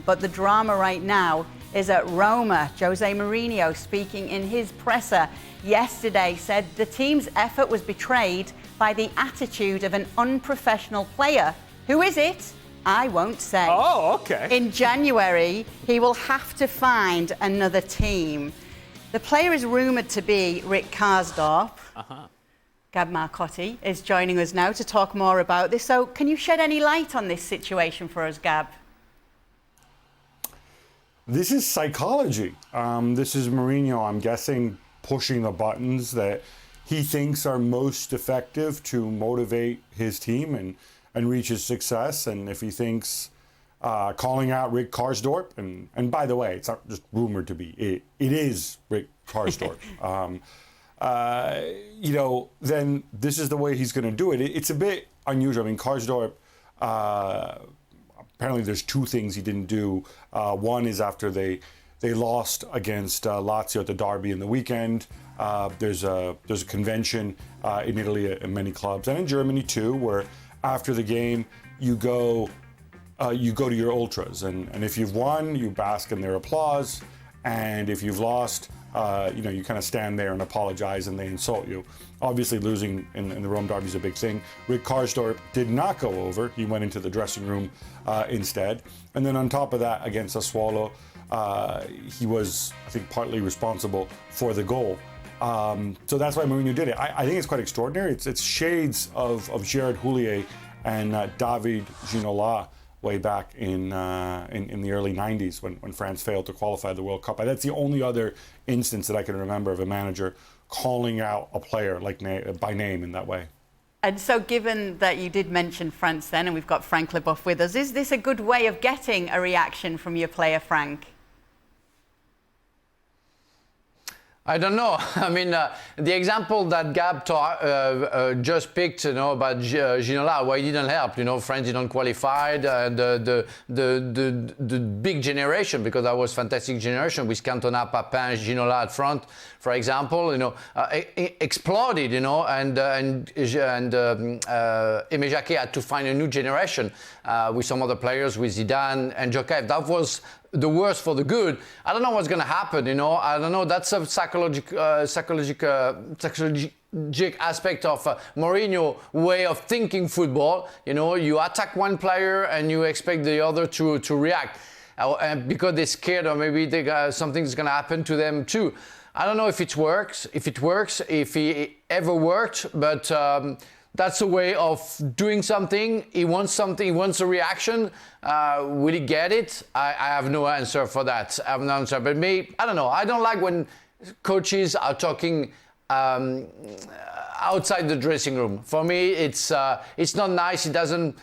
But the drama right now is at Roma. Jose Mourinho, speaking in his presser yesterday, said the team's effort was betrayed by the attitude of an unprofessional player. Who is it? I won't say. Oh, okay. In January, he will have to find another team. The player is rumoured to be Rick Karsdorp. Gab Marcotti is joining us now to talk more about this. So can you shed any light on this situation for us, Gab? This is psychology. This is Mourinho, I'm guessing, pushing the buttons that he thinks are most effective to motivate his team and reach his success. And if he thinks calling out Rick Karsdorp, and by the way, it's not just rumored to be, it is Rick Karsdorp, then this is the way he's going to do it. It's a bit unusual. I mean, Karsdorp, apparently there's two things he didn't do. One is after they lost against Lazio at the derby in the weekend. There's a convention in Italy at many clubs, and in Germany too, where after the game you go to your ultras, and if you've won, you bask in their applause, and if you've lost, you kind of stand there and apologize, and they insult you. Obviously, losing in the Rome derby is a big thing. Rick Karsdorp did not go over. He went into the dressing room instead. And then on top of that, against Sassuolo, he was, I think, partly responsible for the goal. So that's why Mourinho did it. I think it's quite extraordinary. It's shades of Gerard Houllier and David Ginola way back in the early 90s when France failed to qualify the World Cup. That's the only other instance that I can remember of a manager calling out a player by name in that way. And so given that you did mention France then, and we've got Frank Leboeuf with us, is this a good way of getting a reaction from your player, Frank? I don't know. I mean, the example that Gab just picked, about Ginola, well, he didn't help. France didn't qualify. The big generation, because that was fantastic generation with Cantona, Papin, Ginola at front, for example, exploded. And Aimé Jacquet had to find a new generation with some other players, with Zidane and Jokaev. That was the worst for the good. I don't know what's going to happen, I don't know. That's a psychological aspect of Mourinho way of thinking football. You attack one player and you expect the other to react. Because they're scared, or maybe something's going to happen to them too. I don't know if it works, if it ever worked, but that's a way of doing something. He wants something. He wants a reaction. Will he get it? I have no answer for that. I have no answer. But maybe, I don't know. I don't like when coaches are talking outside the dressing room. For me, it's not nice. It doesn't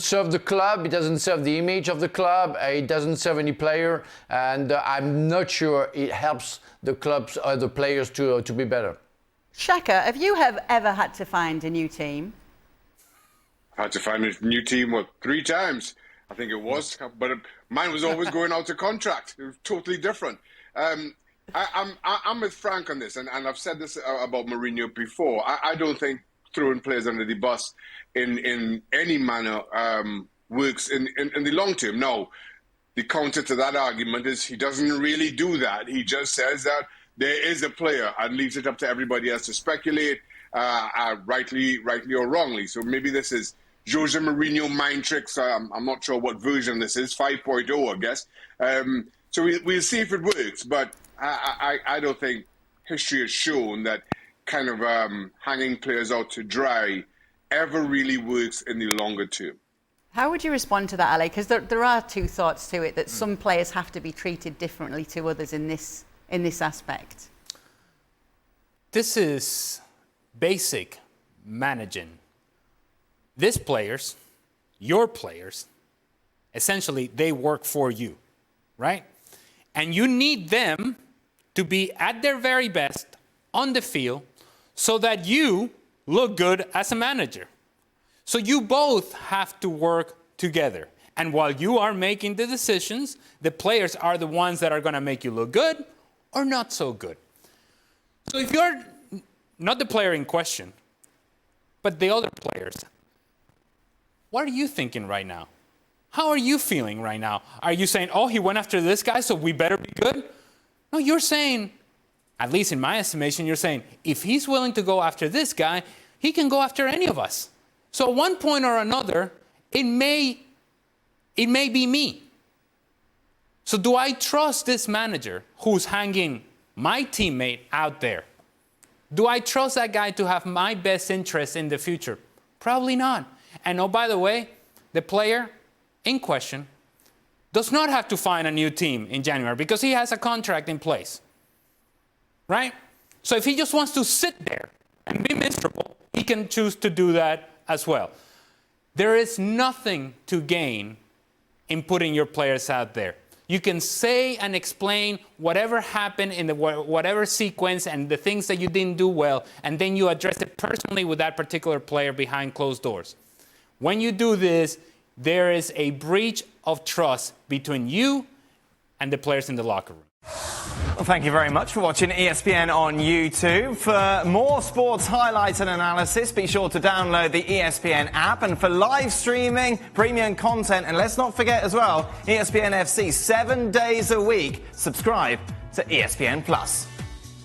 serve the club. It doesn't serve the image of the club. It doesn't serve any player. And I'm not sure it helps the clubs or the players to be better. Shaka, have you ever had to find a new team? I had to find a new team, 3 times, I think it was. But mine was always going out of contract. It was totally different. I'm with Frank on this, and I've said this about Mourinho before. I don't think throwing players under the bus in any manner works in the long term. No, the counter to that argument is he doesn't really do that. He just says that there is a player and leaves it up to everybody else to speculate, rightly or wrongly. So maybe this is Jose Mourinho mind tricks. I'm not sure what version this is, 5.0, I guess. So we'll see if it works. But I don't think history has shown that kind of hanging players out to dry ever really works in the longer term. How would you respond to that, Ale? Because there are two thoughts to it, that some players have to be treated differently to others in this aspect. This is basic managing. These players, your players, essentially they work for you, right? And you need them to be at their very best on the field so that you look good as a manager. So you both have to work together. And while you are making the decisions, the players are the ones that are going to make you look good or not so good. So if you're not the player in question, but the other players, what are you thinking right now? How are you feeling right now? Are you saying, oh, he went after this guy, so we better be good? No, you're saying, at least in my estimation, you're saying, if he's willing to go after this guy, he can go after any of us. So at one point or another, it may be me. So do I trust this manager who's hanging my teammate out there? Do I trust that guy to have my best interest in the future? Probably not. And oh, by the way, the player in question does not have to find a new team in January because he has a contract in place, right? So if he just wants to sit there and be miserable, he can choose to do that as well. There is nothing to gain in putting your players out there. You can say and explain whatever happened in the whatever sequence and the things that you didn't do well, and then you address it personally with that particular player behind closed doors. When you do this, there is a breach of trust between you and the players in the locker room. Well, thank you very much for watching ESPN on YouTube. For more sports highlights and analysis, be sure to download the ESPN app. And for live streaming, premium content, and let's not forget as well, ESPN FC 7 days a week. Subscribe to ESPN+.